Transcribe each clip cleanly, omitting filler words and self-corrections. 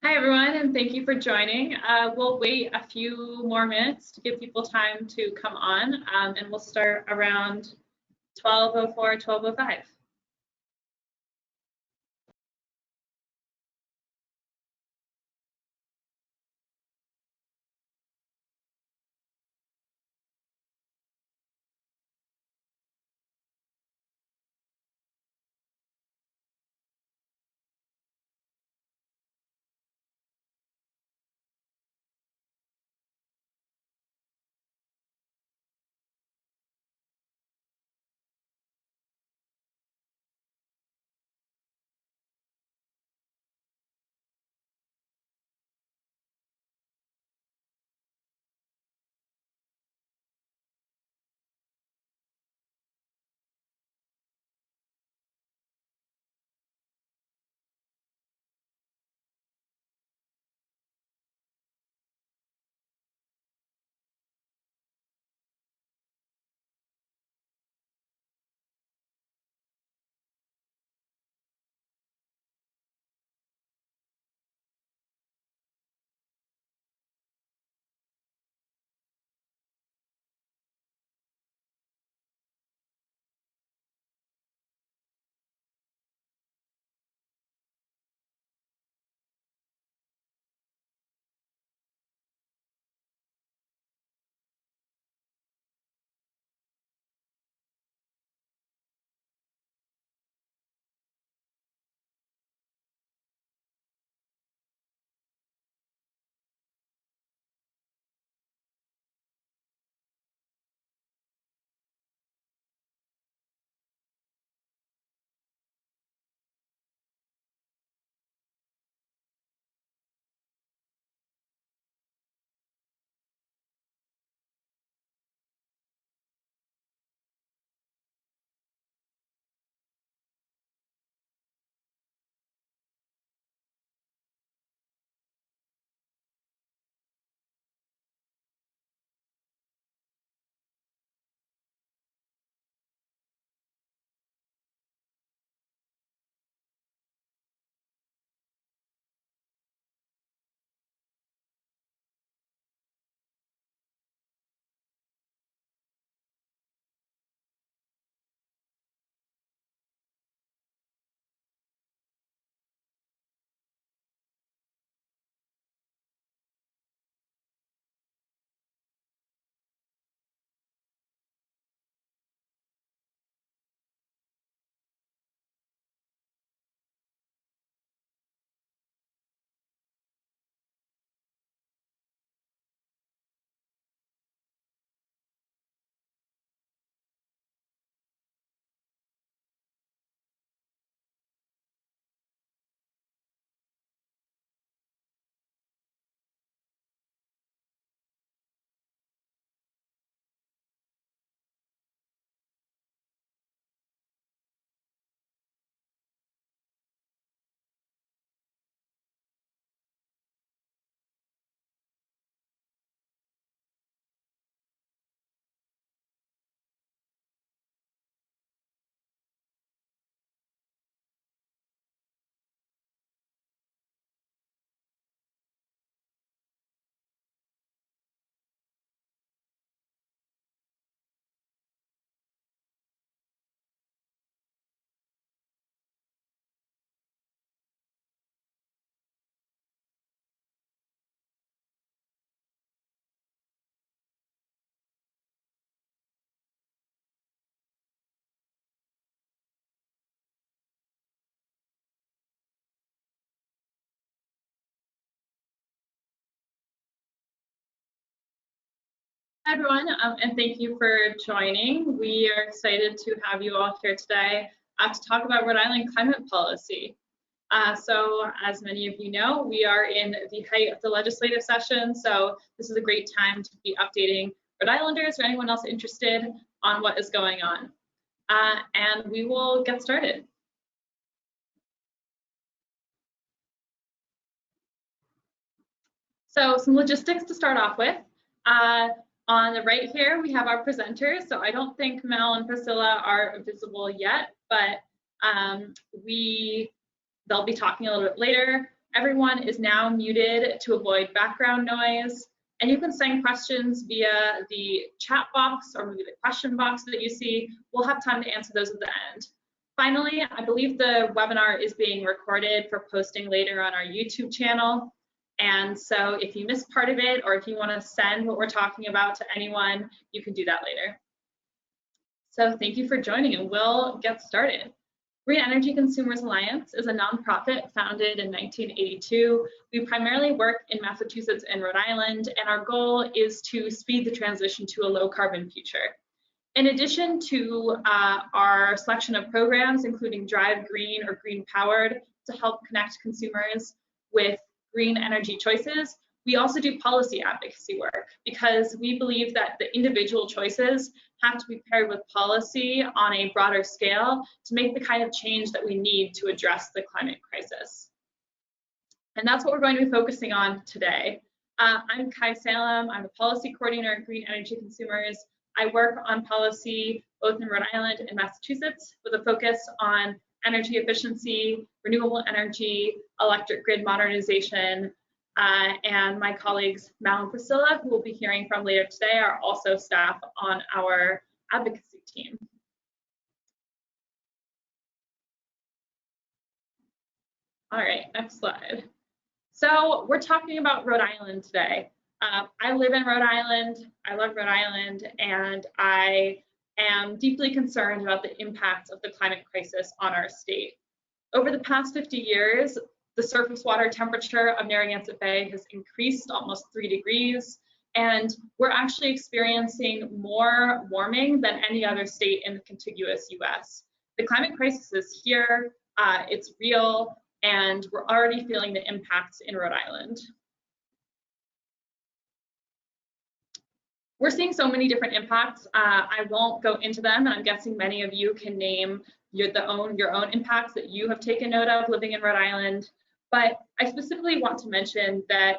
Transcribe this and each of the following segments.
Hi, everyone, and thank you for joining. We'll wait a few more minutes to give people time to come on, and we'll start around 12:04, 12:05. Hi, everyone, and thank you for joining. We are excited to have you all here today to talk about Rhode Island climate policy. So as many of you know, we are in the height of the legislative session, so this is a great time to be updating Rhode Islanders or anyone else interested on what is going on. And we will get started. So some logistics to start off with. On the right here, we have our presenters. So I don't think Mel and Priscilla are visible yet, but they'll be talking a little bit later. Everyone is now muted to avoid background noise. And you can send questions via the chat box or maybe the question box that you see. We'll have time to answer those at the end. Finally, I believe the webinar is being recorded for posting later on our YouTube channel. And so if you missed part of it, or if you want to send what we're talking about to anyone, you can do that later. So thank you for joining, and we'll get started. Green Energy Consumers Alliance is a nonprofit founded in 1982. We primarily work in Massachusetts and Rhode Island, and our goal is to speed the transition to a low carbon future. In addition to our selection of programs, including Drive Green or Green Powered, to help connect consumers with green energy choices, we also do policy advocacy work because we believe that the individual choices have to be paired with policy on a broader scale to make the kind of change that we need to address the climate crisis. And that's what we're going to be focusing on today. I'm Kai Salem. I'm a policy coordinator at Green Energy Consumers. I work on policy both in Rhode Island and Massachusetts with a focus on energy efficiency, renewable energy, electric grid modernization, and my colleagues Mal and Priscilla, who we'll be hearing from later today, are also staff on our advocacy team. All right, next slide. So we're talking about Rhode Island today. I live in Rhode Island, I love Rhode Island, and I am deeply concerned about the impacts of the climate crisis on our state. Over the past 50 years, the surface water temperature of Narragansett Bay has increased almost 3 degrees, and we're actually experiencing more warming than any other state in the contiguous US. The climate crisis is here, it's real, and we're already feeling the impacts in Rhode Island. We're seeing so many different impacts. I won't go into them, and I'm guessing many of you can name your own impacts that you have taken note of living in Rhode Island. But I specifically want to mention that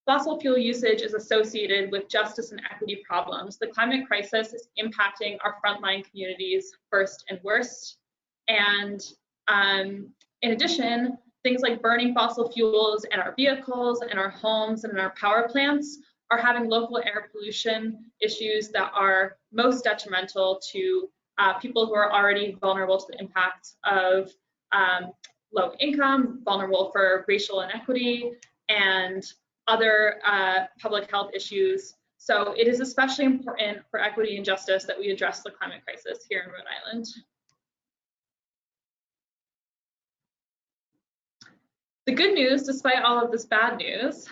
fossil fuel usage is associated with justice and equity problems. The climate crisis is impacting our frontline communities first and worst. And in addition, things like burning fossil fuels in our vehicles, in our homes, and in our power plants are having local air pollution issues that are most detrimental to people who are already vulnerable to the impacts of low income, vulnerable for racial inequity, and other public health issues. So it is especially important for equity and justice that we address the climate crisis here in Rhode Island. The good news, despite all of this bad news,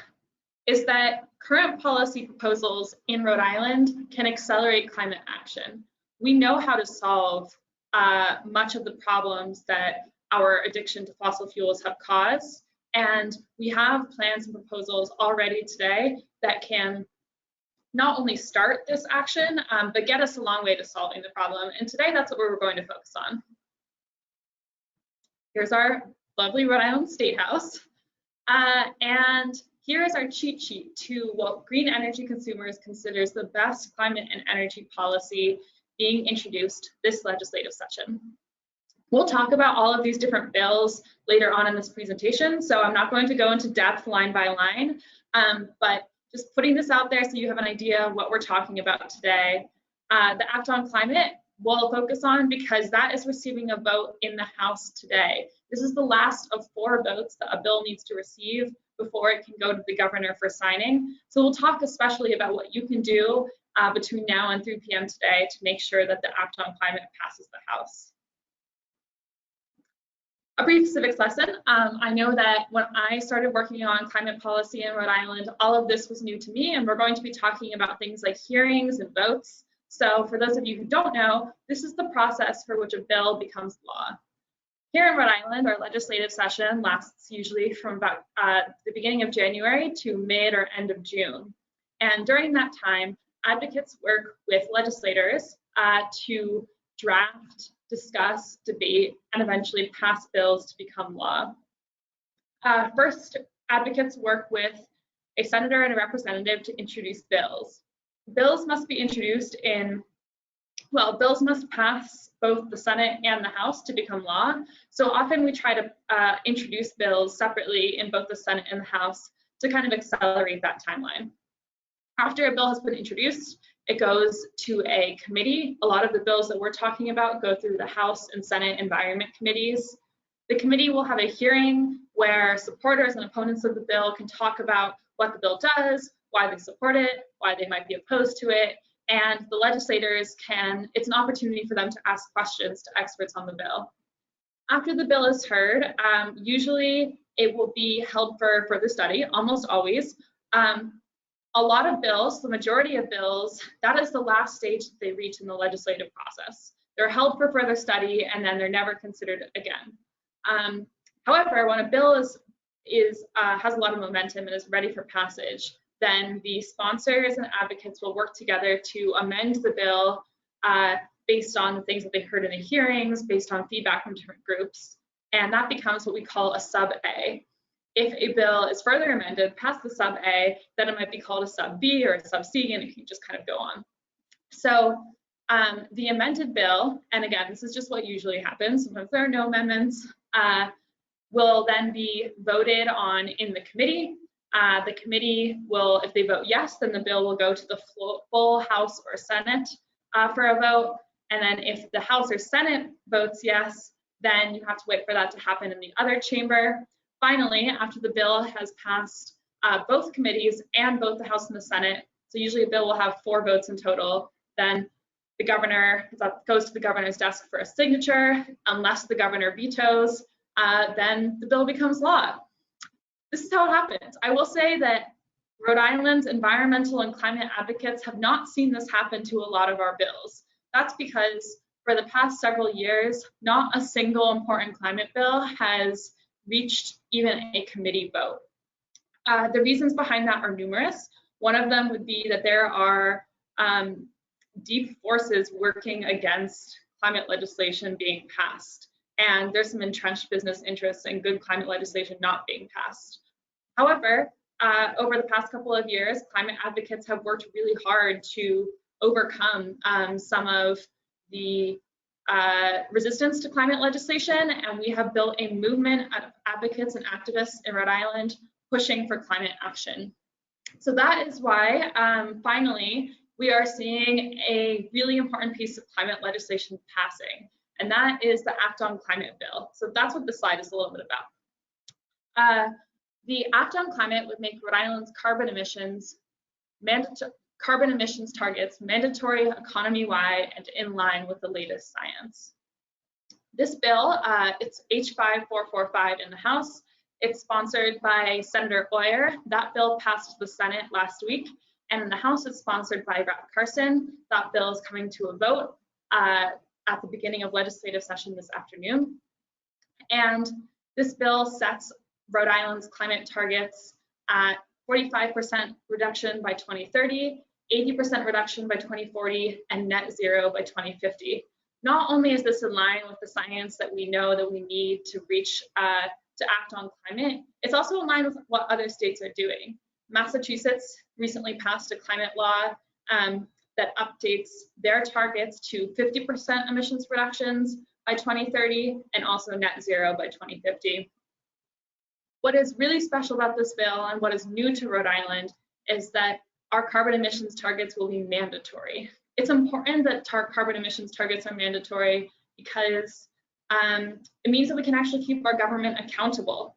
is that current policy proposals in Rhode Island can accelerate climate action. We know how to solve much of the problems that our addiction to fossil fuels have caused, and we have plans and proposals already today that can not only start this action, but get us a long way to solving the problem. And today, that's what we're going to focus on. Here's our lovely Rhode Island State House. And here is our cheat sheet to what Green Energy Consumers considers the best climate and energy policy being introduced this legislative session. We'll talk about all of these different bills later on in this presentation, so I'm not going to go into depth line by line, but just putting this out there so you have an idea of what we're talking about today. The Act on Climate we'll focus on because that is receiving a vote in the House today. This is the last of 4 votes that a bill needs to receive before it can go to the governor for signing. So we'll talk especially about what you can do between now and 3 p.m. today to make sure that the Act on Climate passes the House. A brief civics lesson. I know that when I started working on climate policy in Rhode Island, all of this was new to me, and we're going to be talking about things like hearings and votes. So for those of you who don't know, this is the process for which a bill becomes law. Here in Rhode Island, our legislative session lasts usually from about the beginning of January to mid or end of June. And during that time, advocates work with legislators to draft, discuss, debate, and eventually pass bills to become law. First, advocates work with a senator and a representative to introduce bills. Bills must be introduced in Well, bills must pass both the Senate and the House to become law. So often we try to introduce bills separately in both the Senate and the House to kind of accelerate that timeline. After a bill has been introduced, it goes to a committee. A lot of the bills that we're talking about go through the House and Senate Environment Committees. The committee will have a hearing where supporters and opponents of the bill can talk about what the bill does, why they support it, why they might be opposed to it, and the legislators it's an opportunity for them to ask questions to experts on the bill. After the bill is heard, usually it will be held for further study, almost always. A lot of bills, the majority of bills, that is the last stage that they reach in the legislative process. They're held for further study and then they're never considered again. However, when a bill has a lot of momentum and is ready for passage, then the sponsors and advocates will work together to amend the bill based on the things that they heard in the hearings, based on feedback from different groups, and that becomes what we call a sub-A. If a bill is further amended past the sub-A, then it might be called a sub-B or a sub-C, and it can just kind of go on. So the amended bill, and again, this is just what usually happens, sometimes there are no amendments, will then be voted on in the committee. The committee will, if they vote yes, then the bill will go to the full House or Senate for a vote. And then if the House or Senate votes yes, then you have to wait for that to happen in the other chamber. Finally, after the bill has passed both committees and both the House and the Senate, so usually a bill will have 4 votes in total, then the governor goes to the governor's desk for a signature. Unless the governor vetoes, then the bill becomes law. This is how it happens. I will say that Rhode Island's environmental and climate advocates have not seen this happen to a lot of our bills. That's because for the past several years, not a single important climate bill has reached even a committee vote. The reasons behind that are numerous. One of them would be that there are deep forces working against climate legislation being passed. And there's some entrenched business interests in good climate legislation not being passed. However, over the past couple of years, climate advocates have worked really hard to overcome some of the resistance to climate legislation, and we have built a movement of advocates and activists in Rhode Island pushing for climate action. So that is why, finally, we are seeing a really important piece of climate legislation passing, and that is the Act on Climate bill. So that's what this slide is a little bit about. The Act on Climate would make Rhode Island's carbon emissions targets mandatory economy-wide and in line with the latest science. This bill, it's H5445 in the House. It's sponsored by Senator Oyer. That bill passed the Senate last week, and in the House it's sponsored by Rep. Carson. That bill is coming to a vote at the beginning of legislative session this afternoon. And this bill sets Rhode Island's climate targets at 45% reduction by 2030, 80% reduction by 2040, and net zero by 2050. Not only is this in line with the science that we know that we need to reach to act on climate, it's also in line with what other states are doing. Massachusetts recently passed a climate law that updates their targets to 50% emissions reductions by 2030 and also net zero by 2050. What is really special about this bill and what is new to Rhode Island is that our carbon emissions targets will be mandatory. It's important that our carbon emissions targets are mandatory because it means that we can actually keep our government accountable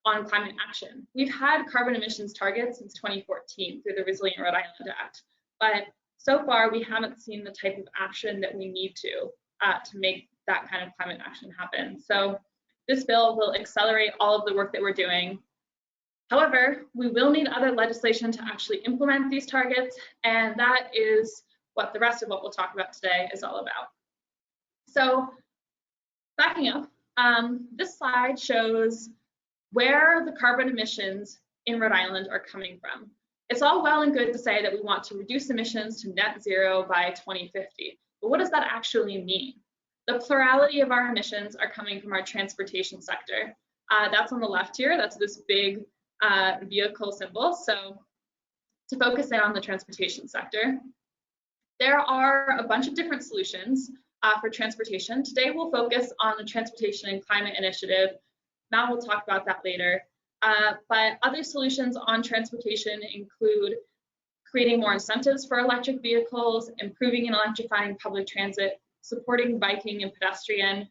on climate action. We've had carbon emissions targets since 2014 through the Resilient Rhode Island Act, but so far we haven't seen the type of action that we need to make that kind of climate action happen. So this bill will accelerate all of the work that we're doing. However, we will need other legislation to actually implement these targets, and that is what the rest of what we'll talk about today is all about. So backing up, this slide shows where the carbon emissions in Rhode Island are coming from. It's all well and good to say that we want to reduce emissions to net zero by 2050, but what does that actually mean? The plurality of our emissions are coming from our transportation sector. That's on the left here, that's this big vehicle symbol. So to focus in on the transportation sector, There are a bunch of different solutions for transportation. Today we'll focus on the Transportation and Climate Initiative. Matt will talk about that later. But other solutions on transportation include creating more incentives for electric vehicles, improving and electrifying public transit, supporting biking and pedestrian.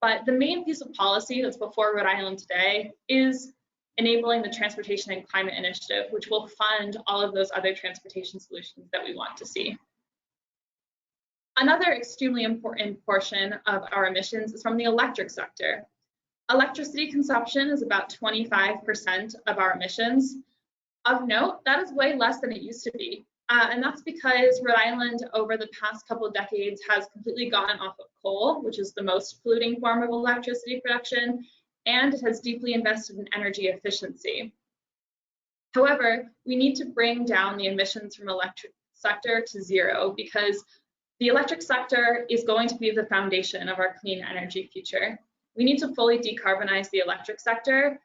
But the main piece of policy that's before Rhode Island today is enabling the Transportation and Climate Initiative, which will fund all of those other transportation solutions that we want to see. Another extremely important portion of our emissions is from the electric sector. Electricity consumption is about 25% of our emissions. Of note, that is way less than it used to be. And that's because Rhode Island over the past couple of decades has completely gone off of coal, which is the most polluting form of electricity production, and it has deeply invested in energy efficiency. However, we need to bring down the emissions from electric sector to zero because the electric sector is going to be the foundation of our clean energy future. We need to fully decarbonize the electric sector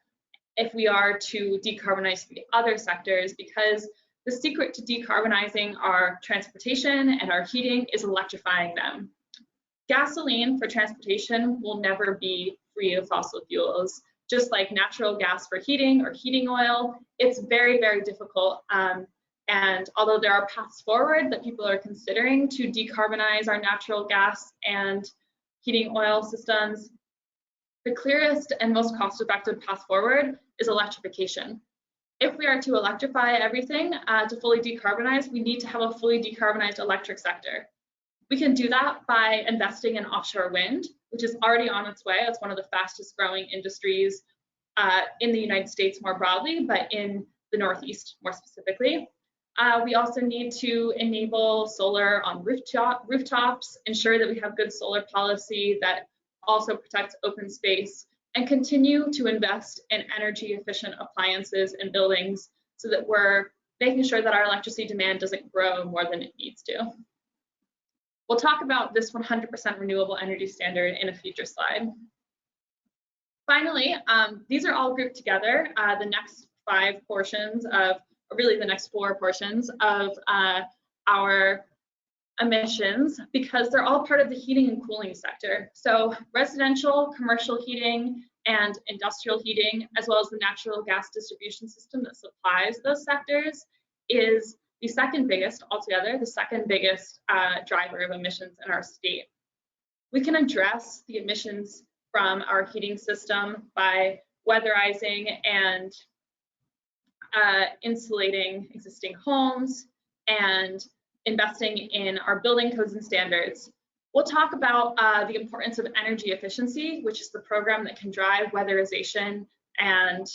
if we are to decarbonize the other sectors, because the secret to decarbonizing our transportation and our heating is electrifying them. Gasoline for transportation will never be free of fossil fuels. Just like natural gas for heating or heating oil, it's very, very difficult. And although there are paths forward that people are considering to decarbonize our natural gas and heating oil systems, the clearest and most cost-effective path forward is electrification. If we are to electrify everything to fully decarbonize, we need to have a fully decarbonized electric sector. We can do that by investing in offshore wind, which is already on its way. It's one of the fastest growing industries in the United States more broadly, but in the Northeast more specifically. We also need to enable solar on rooftops, ensure that we have good solar policy that also protects open space, and continue to invest in energy efficient appliances and buildings so that we're making sure that our electricity demand doesn't grow more than it needs to. We'll talk about this 100% renewable energy standard in a future slide. Finally, these are all grouped together, the next 5 portions of, or really the next 4 portions of our emissions, because they're all part of the heating and cooling sector. So residential, commercial heating, and industrial heating, as well as the natural gas distribution system that supplies those sectors, is the second biggest altogether, the second biggest driver of emissions in our state. We can address the emissions from our heating system by weatherizing and insulating existing homes and investing in our building codes and standards. We'll talk about the importance of energy efficiency, which is the program that can drive weatherization and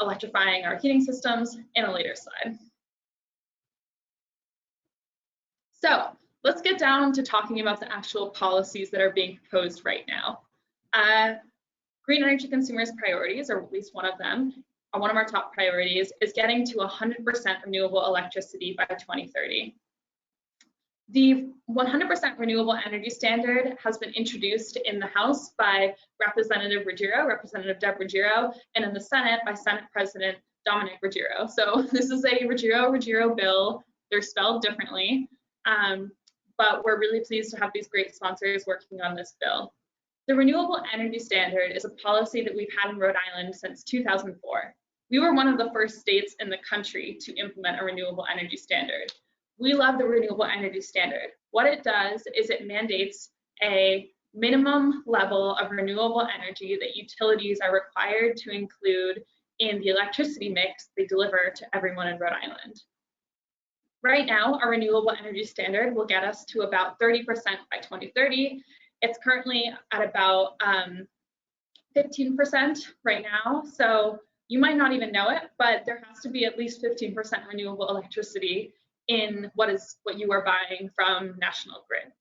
electrifying our heating systems in a later slide. So let's get down to talking about the actual policies that are being proposed right now. Green energy consumers' priorities, or at least one of them, one of our top priorities, is getting to 100% renewable electricity by 2030. The 100% renewable energy standard has been introduced in the House by Representative Deb Ruggiero, and in the Senate by Senate President Dominic Ruggiero. So this is a Ruggiero bill. They're spelled differently, but we're really pleased to have these great sponsors working on this bill. The renewable energy standard is a policy that we've had in Rhode Island since 2004. We were one of the first states in the country to implement a renewable energy standard. We love the renewable energy standard. What it does is it mandates a minimum level of renewable energy that utilities are required to include in the electricity mix they deliver to everyone in Rhode Island. Right now, our renewable energy standard will get us to about 30% by 2030. It's currently at about 15% right now. So you might not even know it, but there has to be at least 15% renewable electricity in what you are buying from National Grid.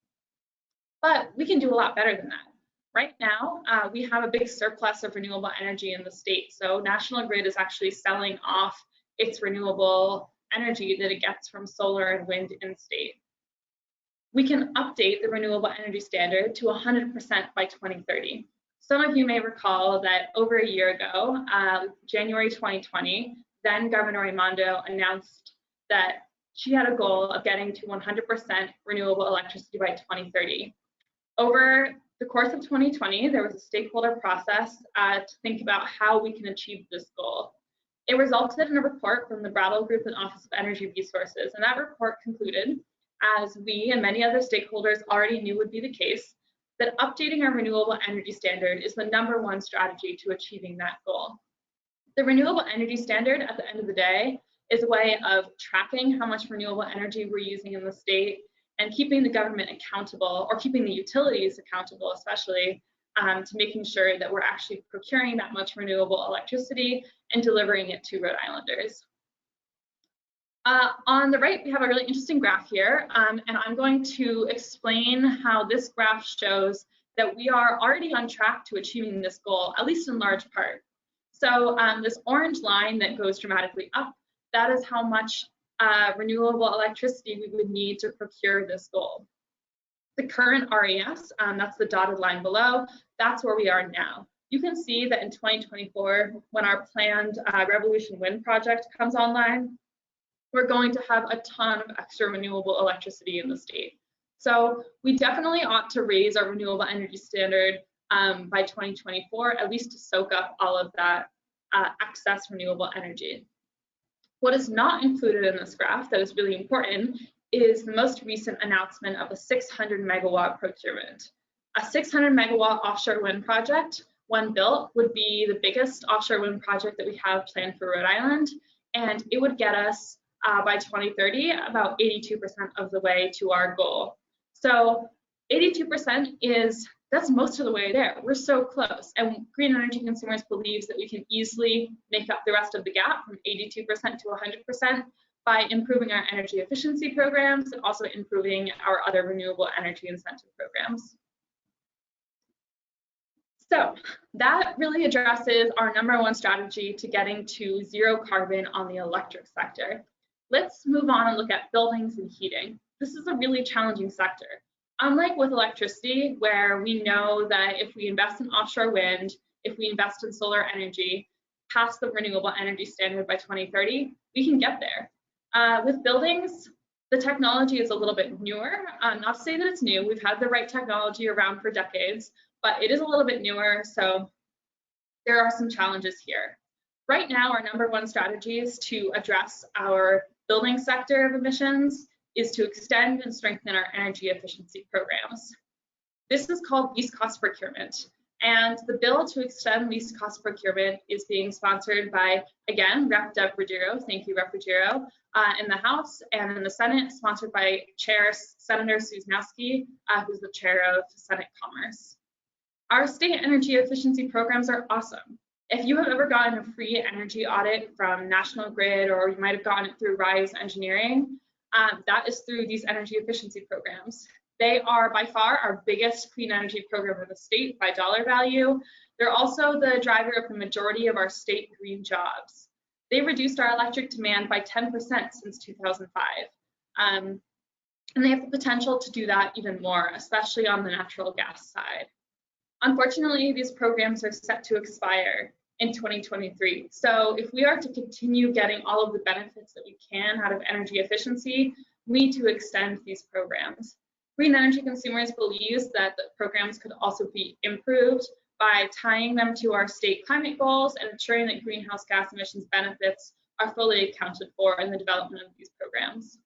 But we can do a lot better than that. Right now, we have a big surplus of renewable energy in the state. So National Grid is actually selling off its renewable energy that it gets from solar and wind in state. We can update the renewable energy standard to 100% by 2030. Some of you may recall that over a year ago, January 2020, then Governor Raimondo announced that she had a goal of getting to 100% renewable electricity by 2030. Over the course of 2020, there was a stakeholder process to think about how we can achieve this goal. It resulted in a report from the Brattle Group and Office of Energy Resources, and that report concluded, as we and many other stakeholders already knew would be the case, that updating our renewable energy standard is the #1 strategy to achieving that goal. The renewable energy standard, at the end of the day, is a way of tracking how much renewable energy we're using in the state and keeping the government accountable, or keeping the utilities accountable especially, to making sure that we're actually procuring that much renewable electricity and delivering it to Rhode Islanders. On the right, we have a really interesting graph here, and I'm going to explain how this graph shows that we are already on track to achieving this goal, at least in large part. So this orange line that goes dramatically up, that is how much renewable electricity we would need to procure this goal. The current RES, that's the dotted line below, that's where we are now. You can see that in 2024, when our planned Revolution Wind project comes online, we're going to have a ton of extra renewable electricity in the state. So we definitely ought to raise our renewable energy standard by 2024, at least to soak up all of that excess renewable energy. What is not included in this graph that is really important is the most recent announcement of a 600 megawatt procurement. A 600 megawatt offshore wind project, when built, would be the biggest offshore wind project that we have planned for Rhode Island, and it would get us by 2030 about 82% of the way to our goal. So 82% that's most of the way there. We're so close, and Green Energy Consumers believes that we can easily make up the rest of the gap from 82% to 100% by improving our energy efficiency programs and also improving our other renewable energy incentive programs. So that really addresses our #1 strategy to getting to zero carbon on the electric sector. Let's move on and look at buildings and heating. This is a really challenging sector. Unlike with electricity, where we know that if we invest in offshore wind, if we invest in solar energy, past the renewable energy standard by 2030, we can get there. With buildings, the technology is a little bit newer. Not to say that it's new, we've had the right technology around for decades, but it is a little bit newer, so there are some challenges here. Right now, our #1 strategy is to address our building sector of emissions is to extend and strengthen our energy efficiency programs. This is called least cost procurement. And the bill to extend least cost procurement is being sponsored by, again, Rep. Deb Ruggiero, thank you, Rep. Ruggiero, in the House, and in the Senate, sponsored by Chair Senator Susnowski, who's the chair of Senate Commerce. Our state energy efficiency programs are awesome. If you have ever gotten a free energy audit from National Grid, or you might have gotten it through Rise Engineering, that is through these energy efficiency programs. They are by far our biggest clean energy program in the state by dollar value. They're also the driver of the majority of our state green jobs. They reduced our electric demand by 10% since 2005. And they have the potential to do that even more, especially on the natural gas side. Unfortunately, these programs are set to expire in 2023. So if we are to continue getting all of the benefits that we can out of energy efficiency, we need to extend these programs. Green Energy Consumers believes that the programs could also be improved by tying them to our state climate goals and ensuring that greenhouse gas emissions benefits are fully accounted for in the development of these programs.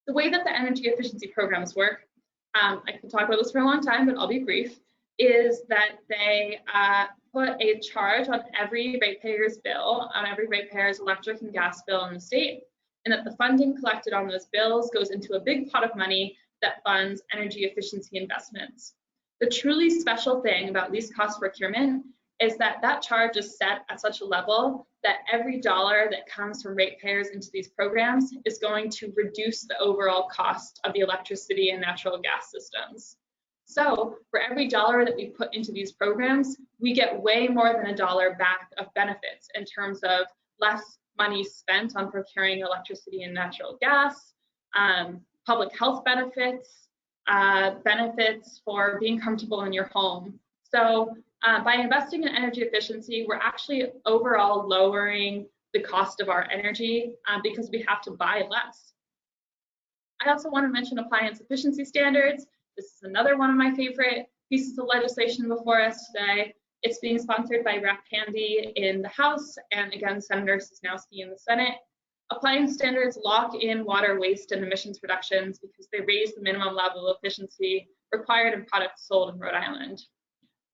The way that the energy efficiency programs work, I can talk about this for a long time, but I'll be brief, is that they put a charge on every ratepayer's bill, on every ratepayer's electric and gas bill in the state, and that the funding collected on those bills goes into a big pot of money that funds energy efficiency investments. The truly special thing about least cost procurement is that that charge is set at such a level that every dollar that comes from ratepayers into these programs is going to reduce the overall cost of the electricity and natural gas systems. So for every dollar that we put into these programs, we get way more than $1 back of benefits in terms of less money spent on procuring electricity and natural gas, public health benefits, benefits for being comfortable in your home. So by investing in energy efficiency, we're actually overall lowering the cost of our energy because we have to buy less. I also want to mention appliance efficiency standards. This is another one of my favorite pieces of legislation before us today. It's being sponsored by Rep. Handy in the House, and again, Senator Sosnowski in the Senate. Appliance standards lock in water waste and emissions reductions because they raise the minimum level of efficiency required in products sold in Rhode Island.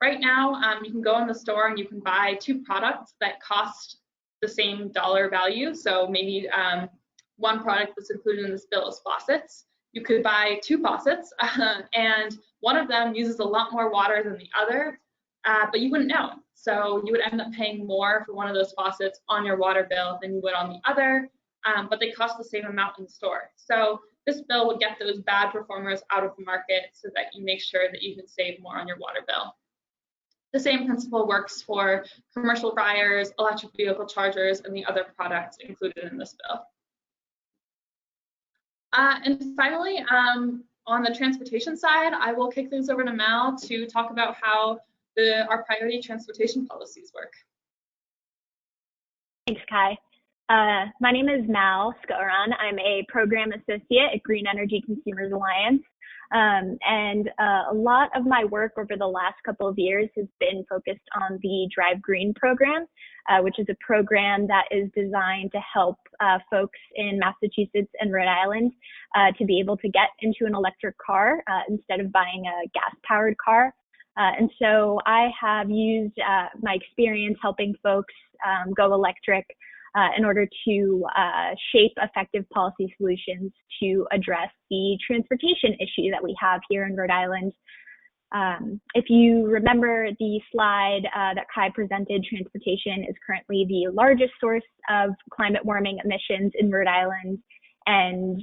Right now, you can go in the store and you can buy two products that cost the same dollar value. So maybe one product that's included in this bill is faucets. You could buy two faucets, and one of them uses a lot more water than the other, but you wouldn't know. So you would end up paying more for one of those faucets on your water bill than you would on the other, but they cost the same amount in the store. So this bill would get those bad performers out of the market so that you make sure that you can save more on your water bill. The same principle works for commercial fryers, electric vehicle chargers, and the other products included in this bill. And finally, on the transportation side, I will kick things over to Mal to talk about how our priority transportation policies work. Thanks, Kai. My name is Mal Skoran. I'm a program associate at Green Energy Consumers Alliance. And a lot of my work over the last couple of years has been focused on the Drive Green program, which is a program that is designed to help folks in Massachusetts and Rhode Island to be able to get into an electric car instead of buying a gas-powered car. And so I have used my experience helping folks go electric in order to shape effective policy solutions to address the transportation issue that we have here in Rhode Island. If you remember the slide that Kai presented, transportation is currently the largest source of climate warming emissions in Rhode Island. And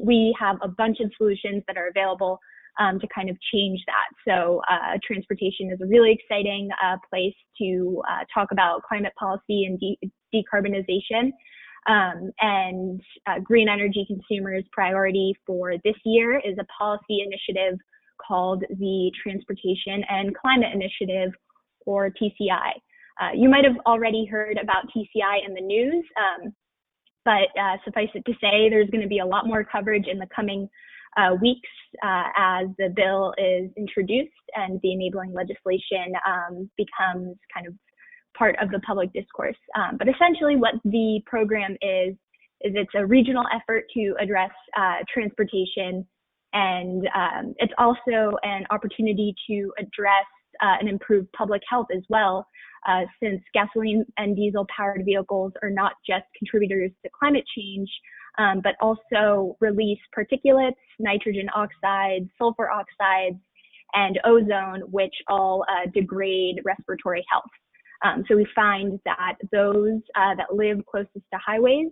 we have a bunch of solutions that are available to kind of change that. So transportation is a really exciting place to talk about climate policy and decarbonization. And Green Energy Consumers' priority for this year is a policy initiative called the Transportation and Climate Initiative, or TCI. You might have already heard about TCI in the news, but suffice it to say, there's going to be a lot more coverage in the coming weeks as the bill is introduced and the enabling legislation becomes kind of part of the public discourse. But essentially what the program is it's a regional effort to address transportation, and it's also an opportunity to address and improve public health as well, since gasoline and diesel powered vehicles are not just contributors to climate change, but also release particulates, nitrogen oxides, sulfur oxides, and ozone, which all degrade respiratory health. So we find that those that live closest to highways,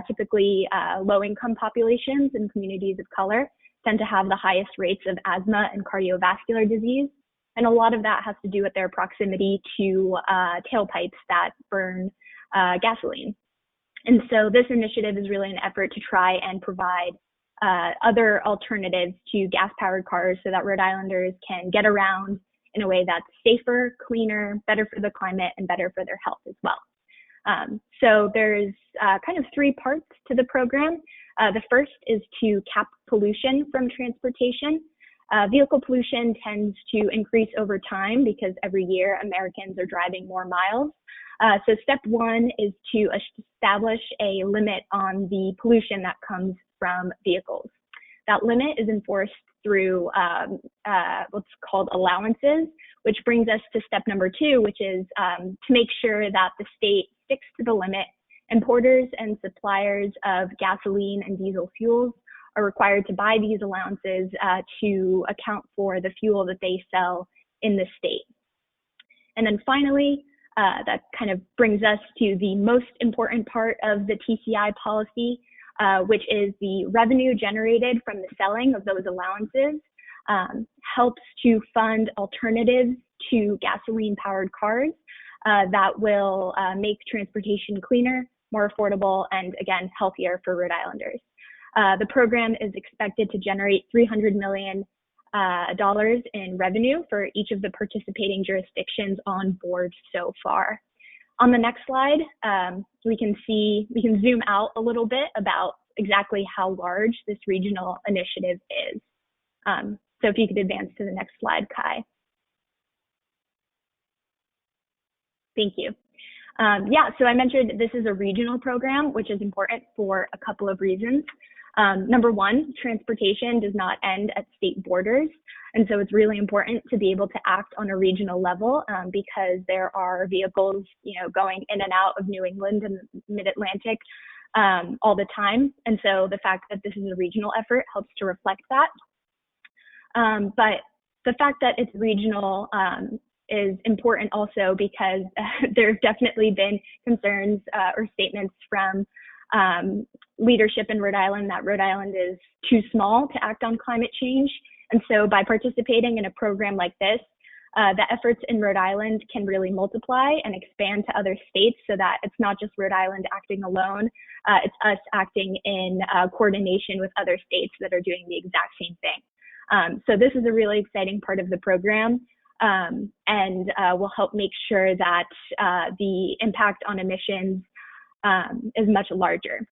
typically low-income populations and communities of color, tend to have the highest rates of asthma and cardiovascular disease. And a lot of that has to do with their proximity to tailpipes that burn gasoline. And so this initiative is really an effort to try and provide other alternatives to gas-powered cars so that Rhode Islanders can get around in a way that's safer, cleaner, better for the climate, and better for their health as well. So there's kind of three parts to the program. The first is to cap pollution from transportation. Vehicle pollution tends to increase over time because every year Americans are driving more miles. So step one is to establish a limit on the pollution that comes from vehicles. That limit is enforced through what's called allowances, which brings us to step number two, which is to make sure that the state sticks to the limit. Importers and suppliers of gasoline and diesel fuels are required to buy these allowances to account for the fuel that they sell in the state. And then finally, that kind of brings us to the most important part of the TCI policy, which is the revenue generated from the selling of those allowances helps to fund alternatives to gasoline-powered cars that will make transportation cleaner, more affordable, and again, healthier for Rhode Islanders. The program is expected to generate $300 million in revenue for each of the participating jurisdictions on board so far. On the next slide, we can zoom out a little bit about exactly how large this regional initiative is. So if you could advance to the next slide, Kai. Thank you. Yeah, so I mentioned this is a regional program, which is important for a couple of reasons. Number one, transportation does not end at state borders. And so it's really important to be able to act on a regional level because there are vehicles, going in and out of New England and the Mid-Atlantic all the time. And so the fact that this is a regional effort helps to reflect that. But the fact that it's regional is important also because there's definitely been concerns or statements from leadership in Rhode Island that Rhode Island is too small to act on climate change. And so by participating in a program like this, the efforts in Rhode Island can really multiply and expand to other states so that it's not just Rhode Island acting alone, it's us acting in coordination with other states that are doing the exact same thing. So this is a really exciting part of the program and will help make sure that the impact on emissions is much larger.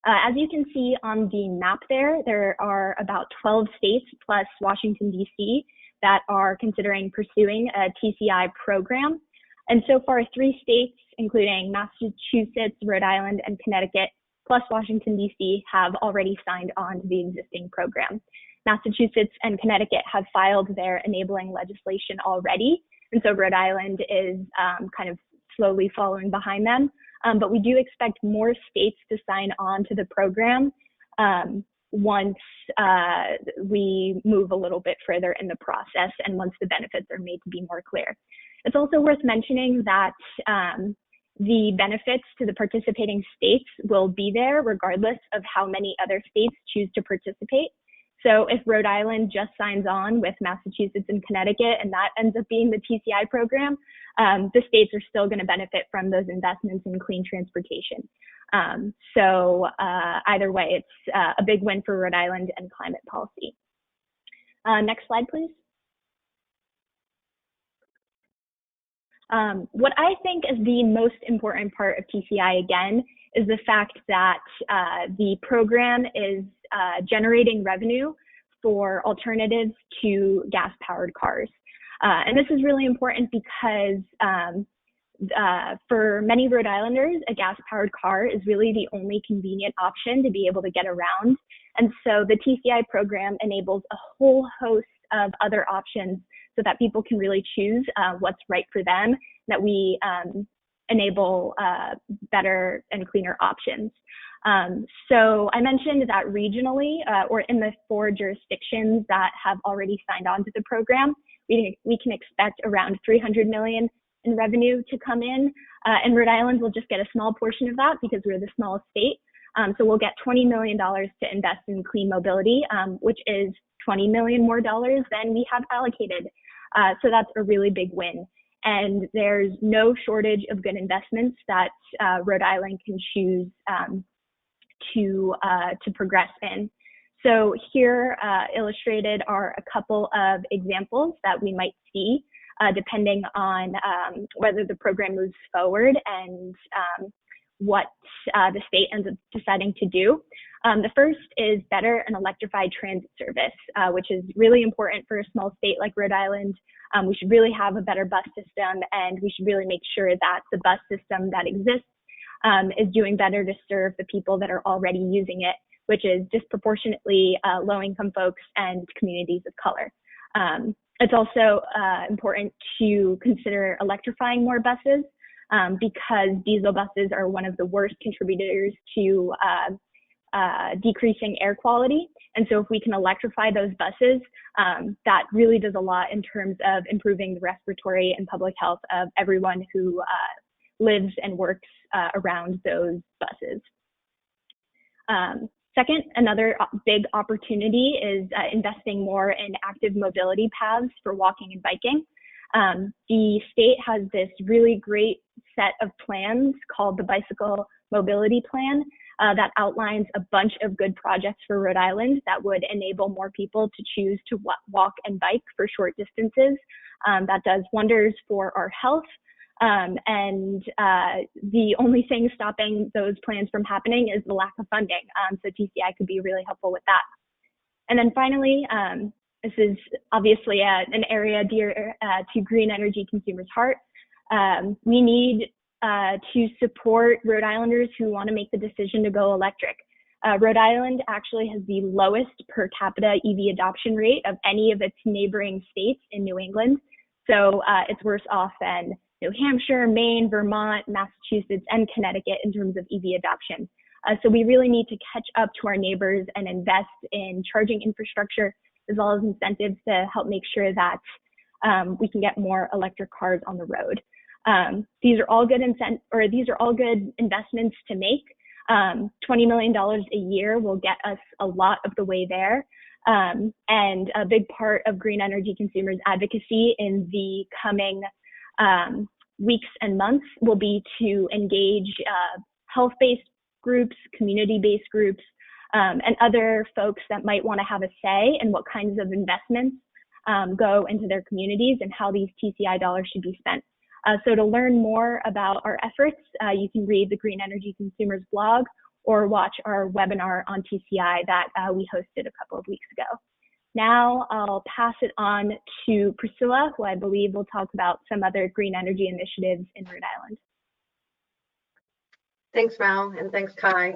As you can see on the map there are about 12 states plus Washington, D.C. that are considering pursuing a TCI program. And so far, 3 states, including Massachusetts, Rhode Island, and Connecticut, plus Washington, D.C., have already signed on to the existing program. Massachusetts and Connecticut have filed their enabling legislation already. And so Rhode Island is kind of slowly following behind them. But we do expect more states to sign on to the program once we move a little bit further in the process and once the benefits are made to be more clear. It's also worth mentioning that the benefits to the participating states will be there regardless of how many other states choose to participate. So if Rhode Island just signs on with Massachusetts and Connecticut and that ends up being the TCI program, the states are still going to benefit from those investments in clean transportation. So either way, it's a big win for Rhode Island and climate policy. Next slide, please. What I think is the most important part of TCI, again, is the fact that the program is generating revenue for alternatives to gas-powered cars. And this is really important because for many Rhode Islanders, a gas-powered car is really the only convenient option to be able to get around. And so the TCI program enables a whole host of other options so that people can really choose what's right for them, that we enable better and cleaner options. So I mentioned that regionally, or in the 4 jurisdictions that have already signed on to the program, we can expect around $300 million in revenue to come in. And Rhode Island will just get a small portion of that because we're the smallest state. So we'll get $20 million to invest in clean mobility, which is $20 million more dollars than we have allocated. So that's a really big win. And there's no shortage of good investments that Rhode Island can choose to progress in. So here illustrated are a couple of examples that we might see depending on whether the program moves forward and what the state ends up deciding to do. The first is better and electrified transit service, which is really important for a small state like Rhode Island. We should really have a better bus system, and we should really make sure that the bus system that exists is doing better to serve the people that are already using it, which is disproportionately low-income folks and communities of color. It's also important to consider electrifying more buses because diesel buses are one of the worst contributors to decreasing air quality. And so if we can electrify those buses, that really does a lot in terms of improving the respiratory and public health of everyone who lives and works around those buses. Second, another big opportunity is investing more in active mobility paths for walking and biking. The state has this really great set of plans called the Bicycle Mobility Plan that outlines a bunch of good projects for Rhode Island that would enable more people to choose to walk and bike for short distances. That does wonders for our health. The only thing stopping those plans from happening is the lack of funding. So TCI could be really helpful with that. And then finally, this is obviously an area dear to green energy consumers' heart. We need to support Rhode Islanders who want to make the decision to go electric. Rhode Island actually has the lowest per capita EV adoption rate of any of its neighboring states in New England. So it's worse off than New Hampshire, Maine, Vermont, Massachusetts, and Connecticut in terms of EV adoption. So we really need to catch up to our neighbors and invest in charging infrastructure as well as incentives to help make sure that we can get more electric cars on the road. These are all good investments to make. $20 million a year will get us a lot of the way there. And a big part of green energy consumers advocacy in the coming weeks and months will be to engage health-based groups, community-based groups, and other folks that might want to have a say in what kinds of investments go into their communities and how these TCI dollars should be spent. So to learn more about our efforts, you can read the Green Energy Consumers blog or watch our webinar on TCI that we hosted a couple of weeks ago. Now I'll pass it on to Priscilla, who I believe will talk about some other green energy initiatives in Rhode Island. Thanks, Mel, and thanks, Kai.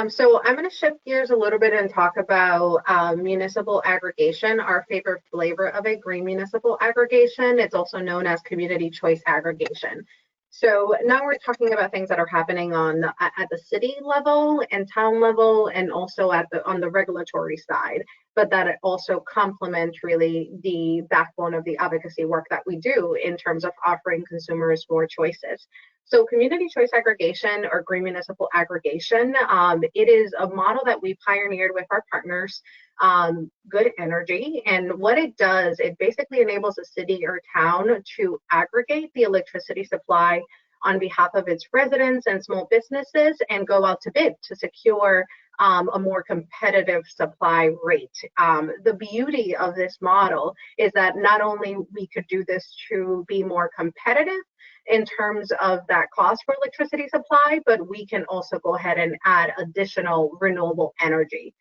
So I'm going to shift gears a little bit and talk about municipal aggregation, our favorite flavor of a green municipal aggregation. It's also known as community choice aggregation. So now we're talking about things that are happening at the city level and town level, and also on the regulatory side, but that it also complements really the backbone of the advocacy work that we do in terms of offering consumers more choices. So community choice aggregation or green municipal aggregation, it is a model that we pioneered with our partners, Good Energy. And what it does, it basically enables a city or town to aggregate the electricity supply on behalf of its residents and small businesses and go out to bid to secure a more competitive supply rate. The beauty of this model is that not only we could do this to be more competitive in terms of that cost for electricity supply, but we can also go ahead and add additional renewable energy.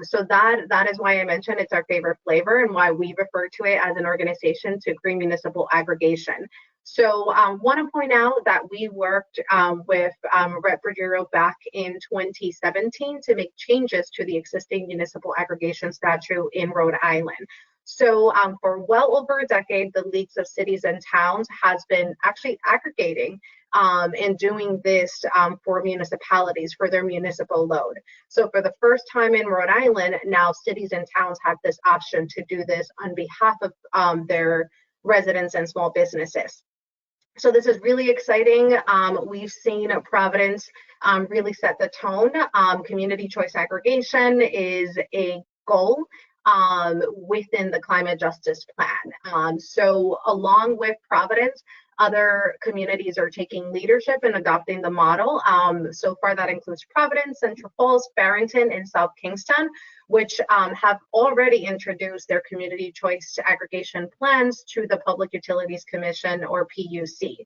So that is why I mentioned it's our favorite flavor and why we refer to it as an organization to green municipal aggregation. So want to point out that we worked with Rep. Ruggiero back in 2017 to make changes to the existing municipal aggregation statute in Rhode Island. So for well over a decade, the leagues of cities and towns has been actually aggregating and doing this for municipalities for their municipal load. So for the first time in Rhode Island, now cities and towns have this option to do this on behalf of their residents and small businesses. So this is really exciting. We've seen Providence really set the tone. Community choice aggregation is a goal within the climate justice plan. So along with Providence, other communities are taking leadership and adopting the model. So far that includes Providence, Central Falls, Barrington, and South Kingston, which have already introduced their community choice aggregation plans to the Public Utilities Commission, or PUC.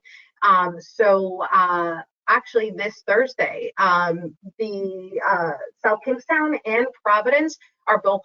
Actually this Thursday, the South Kingstown and Providence are both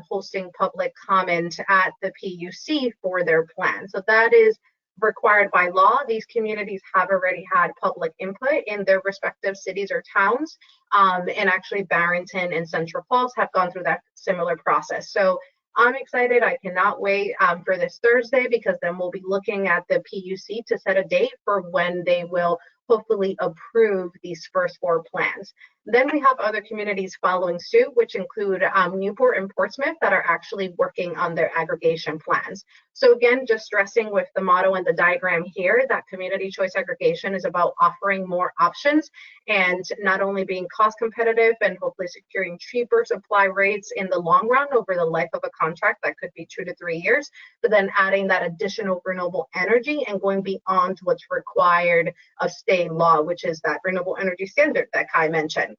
hosting public comment at the PUC for their plan. So that is required by law. These communities have already had public input in their respective cities or towns, and actually Barrington and Central Falls have gone through that similar process. So I'm excited. I cannot wait for this Thursday, because then we'll be looking at the PUC to set a date for when they will hopefully approve these first 4 plans. Then we have other communities following suit, which include Newport and Portsmouth, that are actually working on their aggregation plans. So again, just stressing with the model and the diagram here that community choice aggregation is about offering more options and not only being cost competitive and hopefully securing cheaper supply rates in the long run over the life of a contract that could be 2 to 3 years, but then adding that additional renewable energy and going beyond what's required of state law, which is that renewable energy standard that Kai mentioned.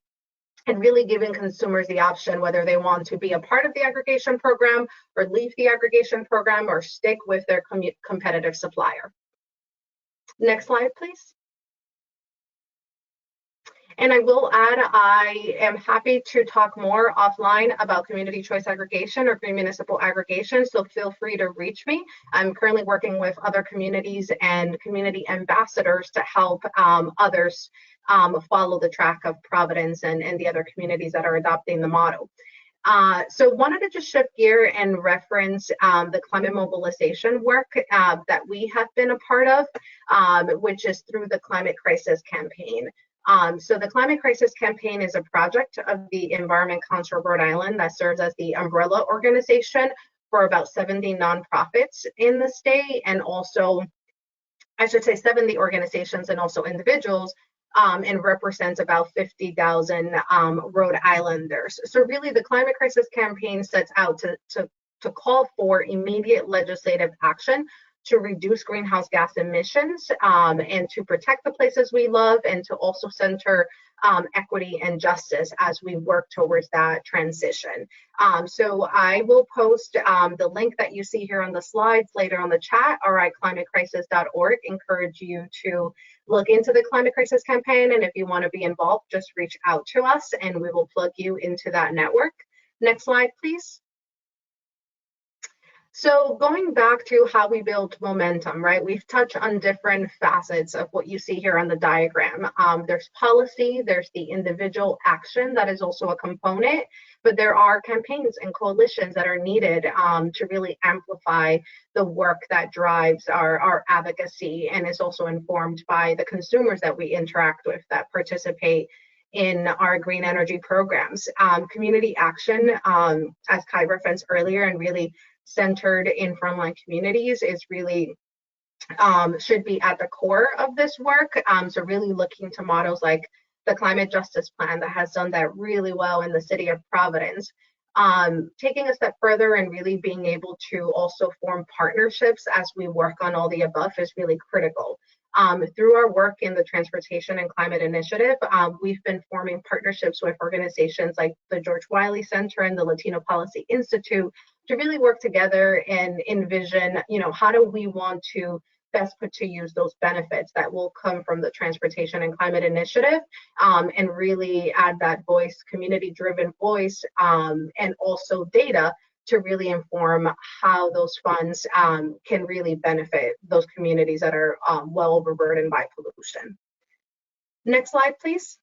And really giving consumers the option whether they want to be a part of the aggregation program or leave the aggregation program or stick with their competitive supplier. Next slide, please. And I will add, I am happy to talk more offline about community choice aggregation or green municipal aggregation, so feel free to reach me. I'm currently working with other communities and community ambassadors to help others follow the track of Providence and the other communities that are adopting the model. So wanted to just shift gear and reference the climate mobilization work that we have been a part of, which is through the Climate Crisis Campaign. So the Climate Crisis Campaign is a project of the Environment Council of Rhode Island that serves as the umbrella organization for about 70 nonprofits in the state, and also, I should say 70 organizations and also individuals, and represents about 50,000 Rhode Islanders. So really the Climate Crisis Campaign sets out to call for immediate legislative action to reduce greenhouse gas emissions and to protect the places we love, and to also center equity and justice as we work towards that transition. So I will post the link that you see here on the slides later on the chat, riclimatecrisis.org. Encourage you to look into the Climate Crisis Campaign, and if you want to be involved, just reach out to us and we will plug you into that network. Next slide, please. So going back to how we build momentum, right? We've touched on different facets of what you see here on the diagram. There's policy, there's the individual action that is also a component, but there are campaigns and coalitions that are needed to really amplify the work that drives our advocacy, and is also informed by the consumers that we interact with that participate in our green energy programs. Community action, as Kai referenced earlier, and really centered in frontline communities, is really should be at the core of this work. So really looking to models like the Climate Justice Plan that has done that really well in the city of Providence. Taking a step further and really being able to also form partnerships as we work on all the above is really critical. Through our work in the Transportation and Climate Initiative, we've been forming partnerships with organizations like the George Wiley Center and the Latino Policy Institute to really work together and envision, how do we want to best put to use those benefits that will come from the Transportation and Climate Initiative, and really add that voice, community-driven voice, and also data to really inform how those funds can really benefit those communities that are well overburdened by pollution. Next slide, please.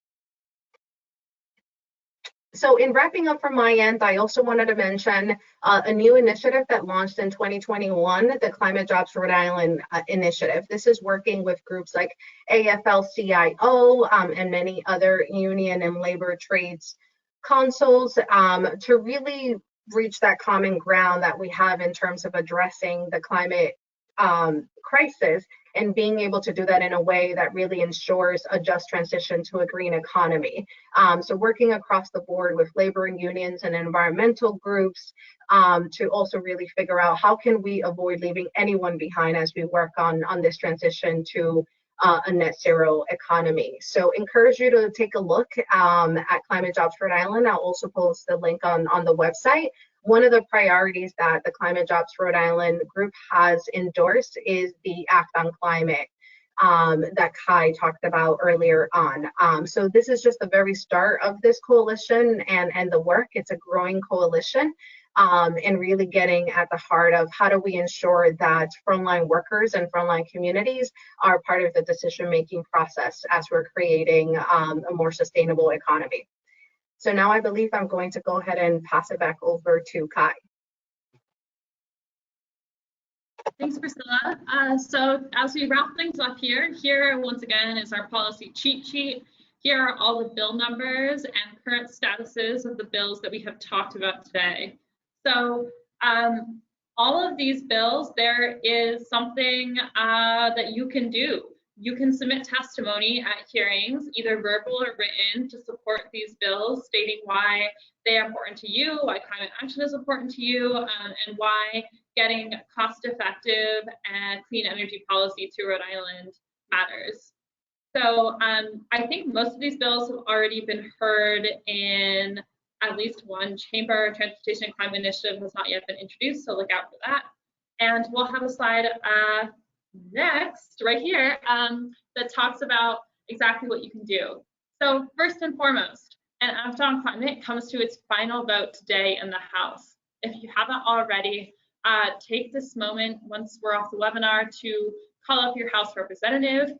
So in wrapping up from my end, I also wanted to mention a new initiative that launched in 2021, the Climate Jobs Rhode Island initiative. This is working with groups like AFL-CIO and many other union and labor trades councils to really reach that common ground that we have in terms of addressing the climate crisis, and being able to do that in a way that really ensures a just transition to a green economy. So working across the board with labor and unions and environmental groups to also really figure out how can we avoid leaving anyone behind as we work on this transition to a net zero economy. So encourage you to take a look at Climate Jobs Rhode Island. I'll also post the link on the website. One of the priorities that the Climate Jobs Rhode Island group has endorsed is the Act on Climate that Kai talked about earlier on. So this is just the very start of this coalition and the work. It's a growing coalition, and really getting at the heart of how do we ensure that frontline workers and frontline communities are part of the decision-making process as we're creating a more sustainable economy. So now I believe I'm going to go ahead and pass it back over to Kai. Thanks, Priscilla. So as we wrap things up here once again is our policy cheat sheet. Here are all the bill numbers and current statuses of the bills that we have talked about today. So all of these bills, there is something that you can do. You can submit testimony at hearings, either verbal or written, to support these bills, stating why they are important to you, why climate action is important to you, and why getting cost-effective and clean energy policy to Rhode Island matters. So I think most of these bills have already been heard in at least one chamber. Transportation and Climate Initiative has not yet been introduced, so look out for that. And we'll have a slide next, right here, that talks about exactly what you can do. So first and foremost, an Act on Climate comes to its final vote today in the House. If you haven't already, take this moment once we're off the webinar to call up your House representative.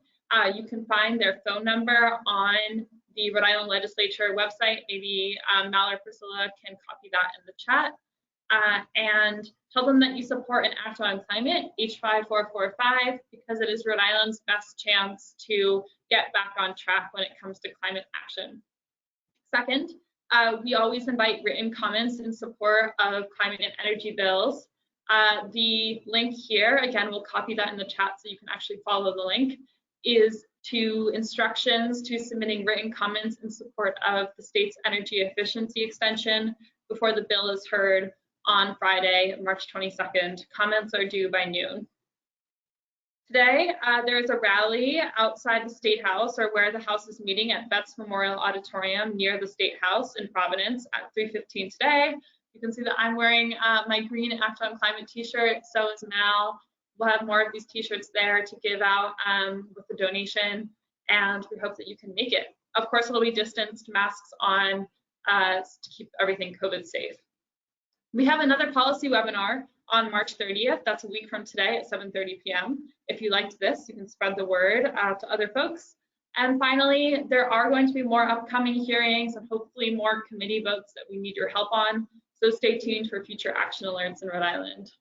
You can find their phone number on the Rhode Island Legislature website. Maybe Mal or Priscilla can copy that in the chat. And tell them that you support an Act on Climate, H5445, because it is Rhode Island's best chance to get back on track when it comes to climate action. Second, we always invite written comments in support of climate and energy bills. The link here, again, we'll copy that in the chat so you can actually follow the link, is to instructions to submitting written comments in support of the state's energy efficiency extension before the bill is heard on Friday, March 22nd. Comments are due by noon. Today, there is a rally outside the State House, or where the House is meeting, at Betts Memorial Auditorium near the State House in Providence at 3:15 today. You can see that I'm wearing my green Act on Climate t-shirt, so is Mal. We'll have more of these t-shirts there to give out with the donation, and we hope that you can make it. Of course, it'll be distanced, masks on to keep everything COVID safe. We have another policy webinar on March 30th. That's a week from today at 7:30 p.m. If you liked this, you can spread the word to other folks. And finally, there are going to be more upcoming hearings and hopefully more committee votes that we need your help on. So stay tuned for future action alerts in Rhode Island.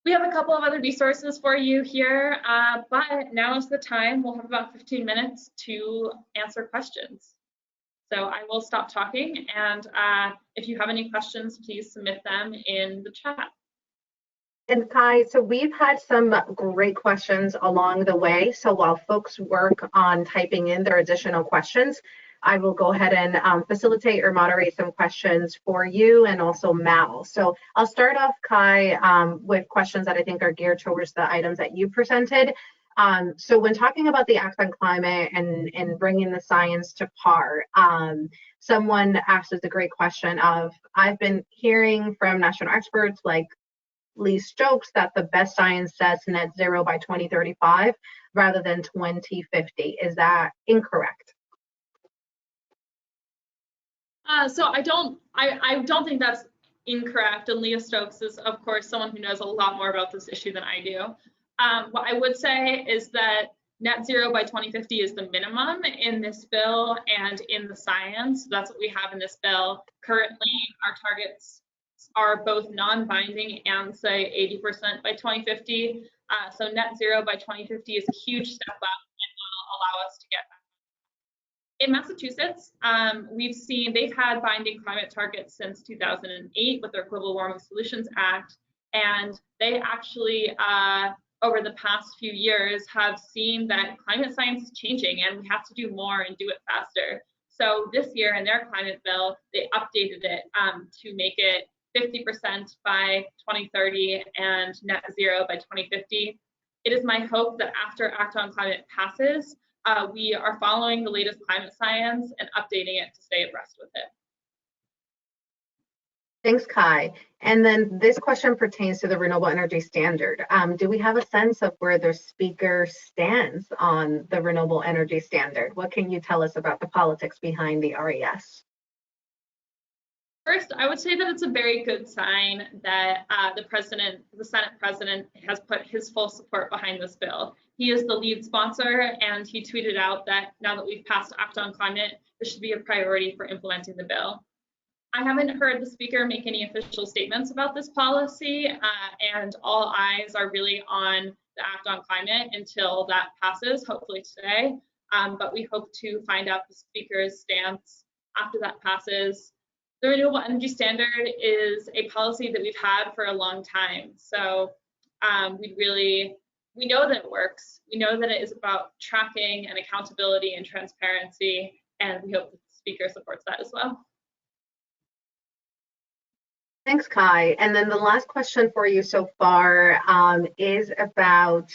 We have a couple of other resources for you here, but now is the time. We'll have about 15 minutes to answer questions. So I will stop talking, and if you have any questions, please submit them in the chat. And Kai, so we've had some great questions along the way. So while folks work on typing in their additional questions, I will go ahead and facilitate or moderate some questions for you and also Mal. So I'll start off, Kai, with questions that I think are geared towards the items that you presented. So when talking about the Act on Climate and bringing the science to par, someone asked us a great question of, I've been hearing from national experts like Lee Stokes that the best science says net zero by 2035 rather than 2050. Is that incorrect? So I don't think that's incorrect. And Leah Stokes is, of course, someone who knows a lot more about this issue than I do. What I would say is that net zero by 2050 is the minimum in this bill and in the science. That's what we have in this bill. Currently, our targets are both non-binding and say 80% by 2050. So net zero by 2050 is a huge step up and will allow us to get back. In Massachusetts, we've seen they've had binding climate targets since 2008 with their Global Warming Solutions Act, and they actually over the past few years have seen that climate science is changing and we have to do more and do it faster. So this year in their climate bill, they updated it to make it 50% by 2030 and net zero by 2050. It is my hope that after Act on Climate passes, we are following the latest climate science and updating it to stay abreast with it. Thanks, Kai. And then this question pertains to the renewable energy standard. Do we have a sense of where the speaker stands on the renewable energy standard? What can you tell us about the politics behind the RES? First, I would say that it's a very good sign that the Senate President has put his full support behind this bill. He is the lead sponsor, and he tweeted out that now that we've passed Act on Climate, this should be a priority for implementing the bill. I haven't heard the speaker make any official statements about this policy, and all eyes are really on the Act on Climate until that passes, hopefully today. But we hope to find out the speaker's stance after that passes. The renewable energy standard is a policy that we've had for a long time. So we know that it works. We know that it is about tracking and accountability and transparency, and we hope that the speaker supports that as well. Thanks, Kai. And then the last question for you so far is about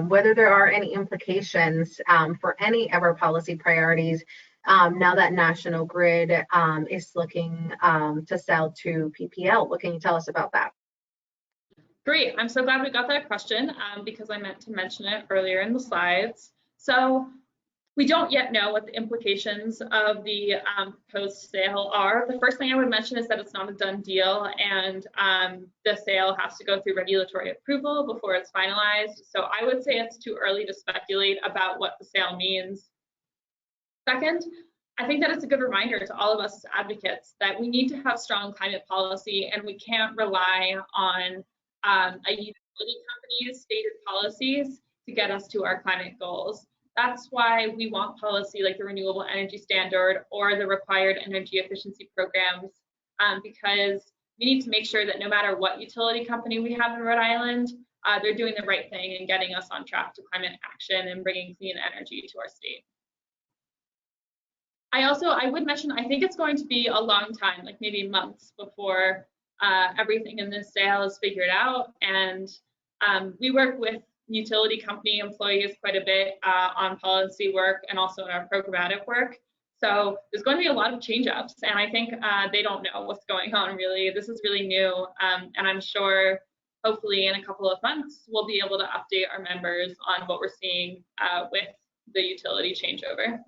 whether there are any implications for any of our policy priorities now that National Grid is looking to sell to PPL. What can you tell us about that? Great, I'm so glad we got that question because I meant to mention it earlier in the slides. So we don't yet know what the implications of the proposed sale are. The first thing I would mention is that it's not a done deal, and the sale has to go through regulatory approval before it's finalized. So I would say it's too early to speculate about what the sale means. Second, I think that it's a good reminder to all of us as advocates that we need to have strong climate policy, and we can't rely on a utility company's stated policies to get us to our climate goals. That's why we want policy like the Renewable Energy Standard or the required energy efficiency programs, because we need to make sure that no matter what utility company we have in Rhode Island, they're doing the right thing and getting us on track to climate action and bringing clean energy to our state. I would mention, I think it's going to be a long time, like maybe months before everything in this sale is figured out. And we work with utility company employees quite a bit on policy work and also in our programmatic work. So there's going to be a lot of change-ups, and I think they don't know what's going on really. This is really new, and I'm sure hopefully in a couple of months we'll be able to update our members on what we're seeing with the utility changeover.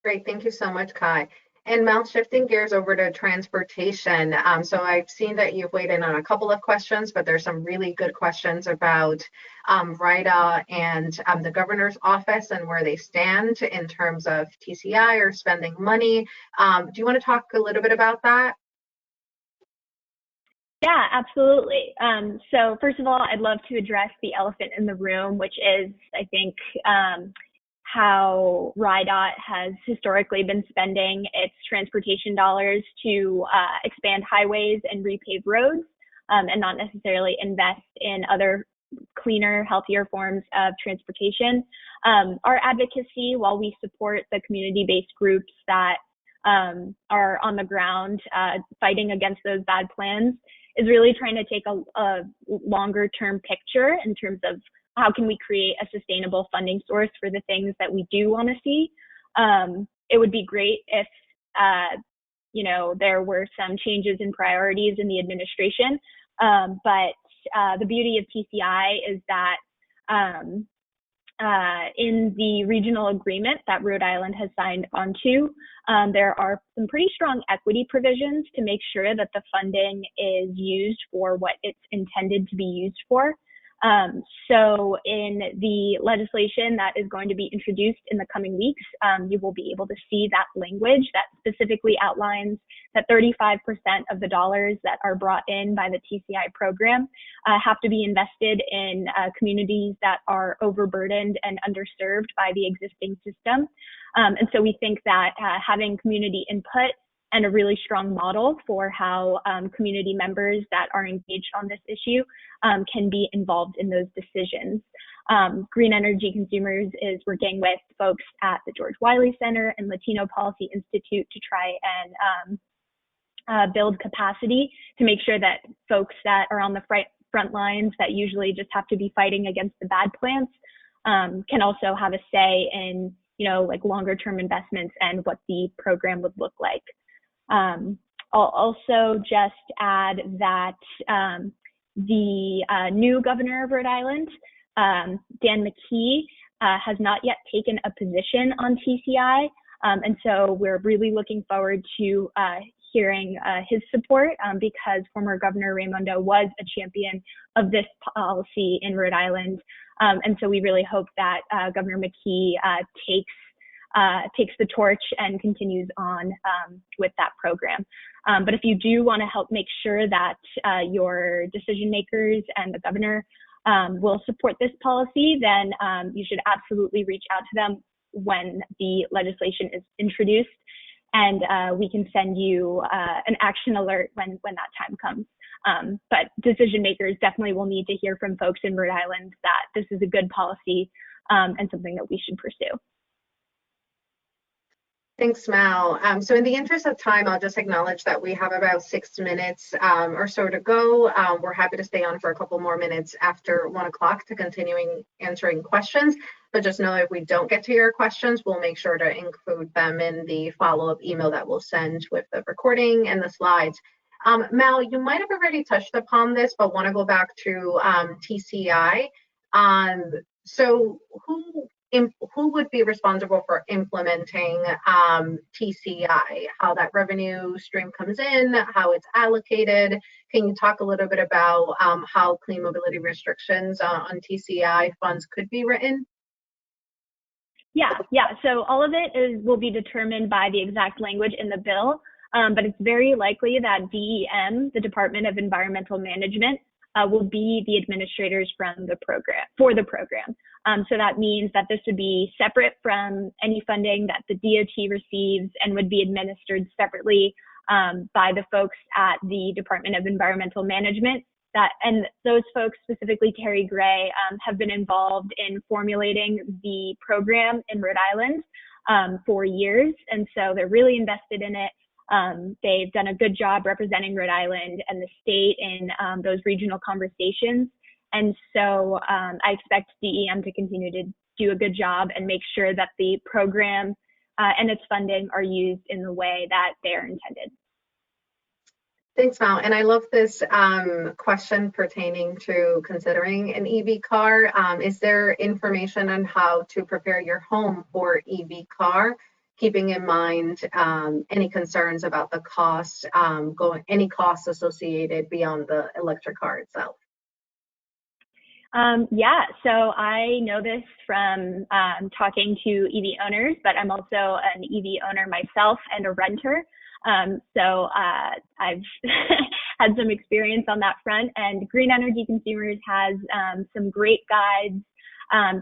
Great, thank you so much, Kai. And Mel, shifting gears over to transportation. So I've seen that you've weighed in on a couple of questions, but there's some really good questions about RIDA and the governor's office and where they stand in terms of TCI or spending money. Do you want to talk a little bit about that? Yeah, absolutely. So first of all, I'd love to address the elephant in the room, which is, I think, how RIDOT has historically been spending its transportation dollars to expand highways and repave roads, and not necessarily invest in other cleaner, healthier forms of transportation. Our advocacy, while we support the community-based groups that are on the ground fighting against those bad plans, is really trying to take a longer term picture in terms of how can we create a sustainable funding source for the things that we do want to see. It would be great if, there were some changes in priorities in the administration. But the beauty of TCI is that in the regional agreement that Rhode Island has signed onto, there are some pretty strong equity provisions to make sure that the funding is used for what it's intended to be used for. So in the legislation that is going to be introduced in the coming weeks, you will be able to see that language that specifically outlines that 35% of the dollars that are brought in by the TCI program have to be invested in communities that are overburdened and underserved by the existing system. And so we think that having community input and a really strong model for how community members that are engaged on this issue can be involved in those decisions. Green Energy Consumers is working with folks at the George Wiley Center and Latino Policy Institute to try and build capacity to make sure that folks that are on the front lines that usually just have to be fighting against the bad plans can also have a say in, like longer term investments and what the program would look like. I'll also just add that the new governor of Rhode Island, Dan McKee, has not yet taken a position on TCI. And so we're really looking forward to hearing his support because former Governor Raimondo was a champion of this policy in Rhode Island. And so we really hope that Governor McKee takes the torch and continues on with that program. But if you do want to help make sure that your decision makers and the governor will support this policy, then you should absolutely reach out to them when the legislation is introduced, and we can send you an action alert when that time comes. But decision makers definitely will need to hear from folks in Rhode Island that this is a good policy and something that we should pursue. Thanks, Mel. So in the interest of time, I'll just acknowledge that we have about 6 minutes or so to go. We're happy to stay on for a couple more minutes after 1 o'clock to continuing answering questions. But just know if we don't get to your questions, we'll make sure to include them in the follow-up email that we'll send with the recording and the slides. Mal, you might have already touched upon this, but want to go back to TCI. So who would be responsible for implementing TCI, how that revenue stream comes in, how it's allocated? Can you talk a little bit about how clean mobility restrictions on TCI funds could be written? Yeah. So all of it will be determined by the exact language in the bill, but it's very likely that DEM, the Department of Environmental Management, will be the administrators for the program. So that means that this would be separate from any funding that the DOT receives and would be administered separately by the folks at the Department of Environmental Management. And those folks, specifically Terry Gray, have been involved in formulating the program in Rhode Island for years. And so they're really invested in it. They've done a good job representing Rhode Island and the state in those regional conversations. And so I expect DEM to continue to do a good job and make sure that the program and its funding are used in the way that they're intended. Thanks, Mal. And I love this question pertaining to considering an EV car. Is there information on how to prepare your home for EV car, keeping in mind any concerns about the cost, any costs associated beyond the electric car itself? Yeah, so I know this from talking to EV owners, but I'm also an EV owner myself and a renter. So I've had some experience on that front, and Green Energy Consumers has some great guides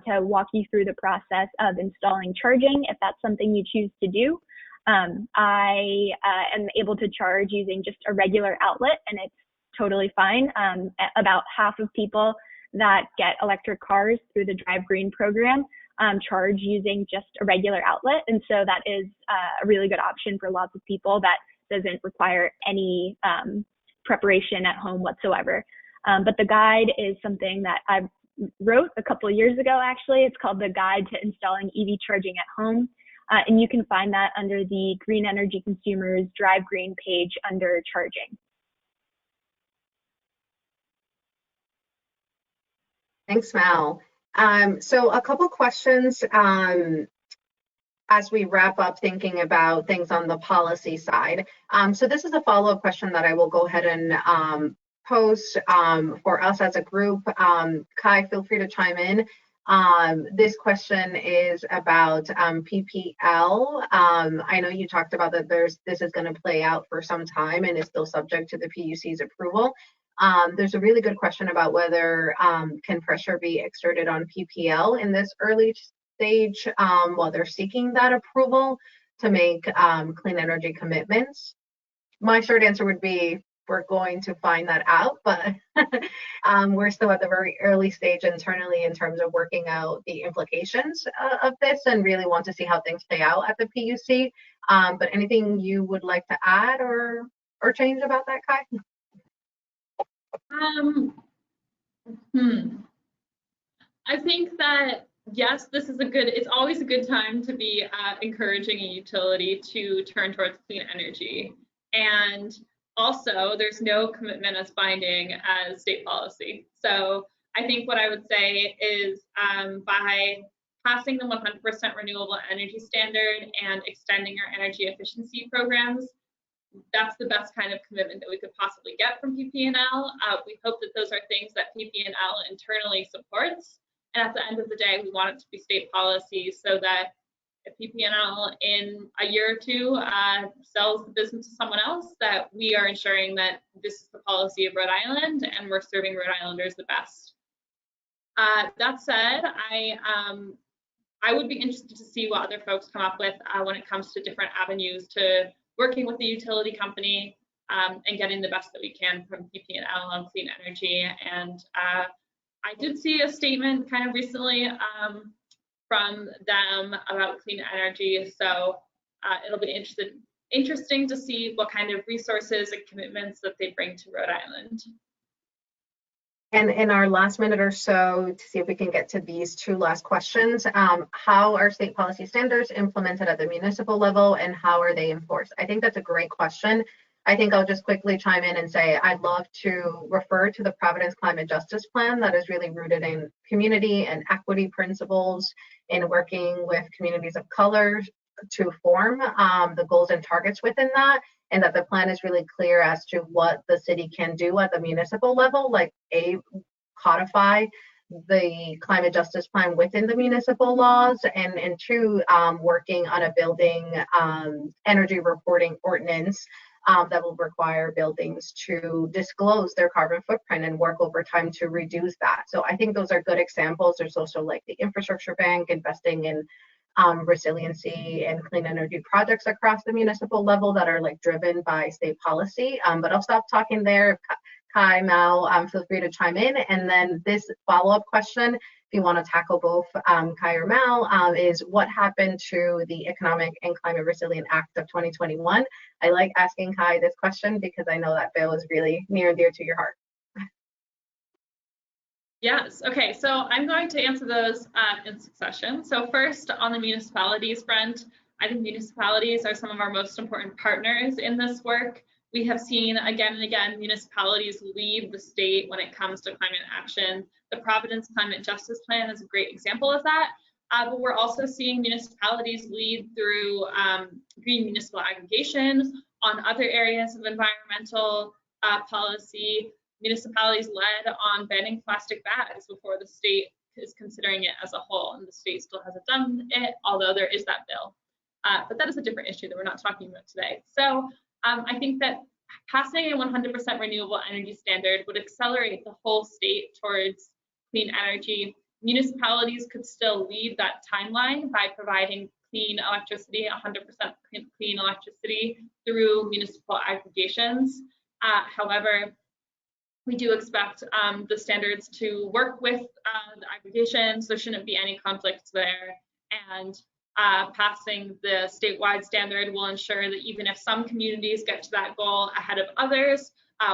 to walk you through the process of installing charging if that's something you choose to do. I am able to charge using just a regular outlet, and it's totally fine. About half of people that get electric cars through the Drive Green program charge using just a regular outlet. And so that is a really good option for lots of people that doesn't require any preparation at home whatsoever. But the guide is something that I wrote a couple of years ago, actually. It's called The Guide to Installing EV Charging at Home. And you can find that under the Green Energy Consumers Drive Green page under charging. Thanks, Mal. So a couple questions as we wrap up thinking about things on the policy side. So this is a follow-up question that I will go ahead and post for us as a group. Kai, feel free to chime in. This question is about PPL. I know you talked about that this is going to play out for some time and is still subject to the PUC's approval. There's a really good question about whether can pressure be exerted on PPL in this early stage while they're seeking that approval to make clean energy commitments. My short answer would be we're going to find that out, but we're still at the very early stage internally in terms of working out the implications of this and really want to see how things play out at the PUC. But anything you would like to add or change about that, Kai? I think that, yes, it's always a good time to be encouraging a utility to turn towards clean energy. And also, there's no commitment as binding as state policy. So I think what I would say is by passing the 100% renewable energy standard and extending our energy efficiency programs, that's the best kind of commitment that we could possibly get from PPL. We hope that those are things that PPL internally supports. And at the end of the day, we want it to be state policy so that if PPL in a year or two sells the business to someone else, that we are ensuring that this is the policy of Rhode Island and we're serving Rhode Islanders the best. That said, I would be interested to see what other folks come up with when it comes to different avenues to working with the utility company and getting the best that we can from PPL on clean energy. And I did see a statement kind of recently from them about clean energy. So it'll be interesting to see what kind of resources and commitments that they bring to Rhode Island. And in our last minute or so, to see if we can get to these two last questions, how are state policy standards implemented at the municipal level and how are they enforced? I think that's a great question. I think I'll just quickly chime in and say I'd love to refer to the Providence Climate Justice Plan that is really rooted in community and equity principles in working with communities of color to form the goals and targets within that, and that the plan is really clear as to what the city can do at the municipal level, like codify the climate justice plan within the municipal laws, and two, working on a building energy reporting ordinance that will require buildings to disclose their carbon footprint and work over time to reduce that. So I think those are good examples. There's also like the infrastructure bank investing in resiliency and clean energy projects across the municipal level that are like driven by state policy. But I'll stop talking there. Kai, Mal, feel free to chime in. And then this follow-up question, if you want to tackle both Kai or Mal, is what happened to the Economic and Climate Resilient Act of 2021? I like asking Kai this question because I know that bill is really near and dear to your heart. Yes, okay, so I'm going to answer those in succession. So first, on the municipalities front, I think municipalities are some of our most important partners in this work. We have seen again and again municipalities lead the state when it comes to climate action. The Providence Climate Justice Plan is a great example of that. But we're also seeing municipalities lead through green municipal aggregation on other areas of environmental policy. Municipalities led on banning plastic bags before the state is considering it as a whole, and the state still hasn't done it, although there is that bill. But that is a different issue that we're not talking about today. So I think that passing a 100% renewable energy standard would accelerate the whole state towards clean energy. Municipalities could still lead that timeline by providing clean electricity, 100% clean electricity through municipal aggregations. However, we do expect the standards to work with the aggregations. There shouldn't be any conflicts there. And passing the statewide standard will ensure that even if some communities get to that goal ahead of others,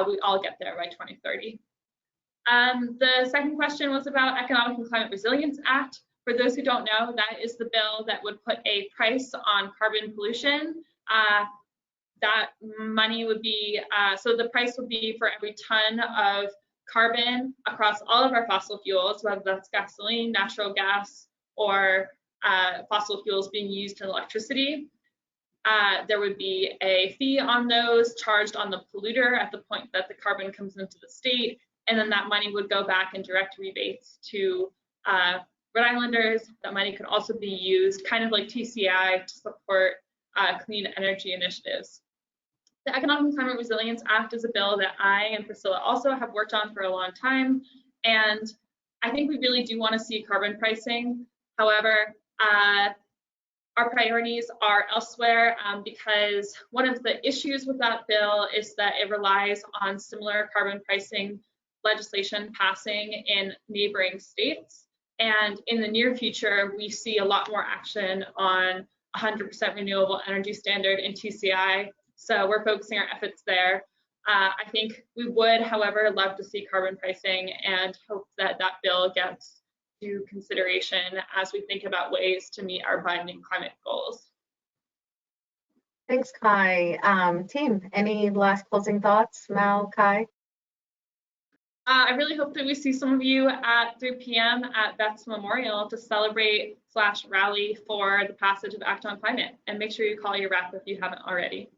we all get there by 2030. The second question was about Economic and Climate Resilience Act. For those who don't know, that is the bill that would put a price on carbon pollution. That money would be, so the price would be for every ton of carbon across all of our fossil fuels, whether that's gasoline, natural gas, or fossil fuels being used in electricity. There would be a fee on those charged on the polluter at the point that the carbon comes into the state, and then that money would go back in direct rebates to Rhode Islanders. That money could also be used kind of like TCI to support clean energy initiatives. The Economic and Climate Resilience Act is a bill that I and Priscilla also have worked on for a long time, and I think we really do want to see carbon pricing. However, our priorities are elsewhere because one of the issues with that bill is that it relies on similar carbon pricing legislation passing in neighboring states. And in the near future, we see a lot more action on 100% renewable energy standard in TCI. So we're focusing our efforts there. I think we would, however, love to see carbon pricing and hope that that bill gets due consideration as we think about ways to meet our binding climate goals. Thanks, Kai. Team, any last closing thoughts? Mal, Kai? I really hope that we see some of you at 3 p.m. at Beth's Memorial to celebrate/rally for the passage of Act on Climate. And make sure you call your rep if you haven't already.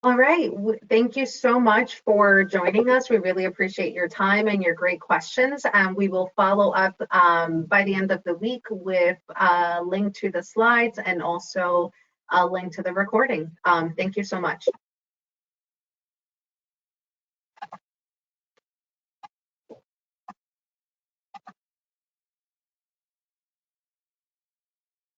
All right, thank you so much for joining us. We really appreciate your time and your great questions. We will follow up by the end of the week with a link to the slides and also a link to the recording. Thank you so much.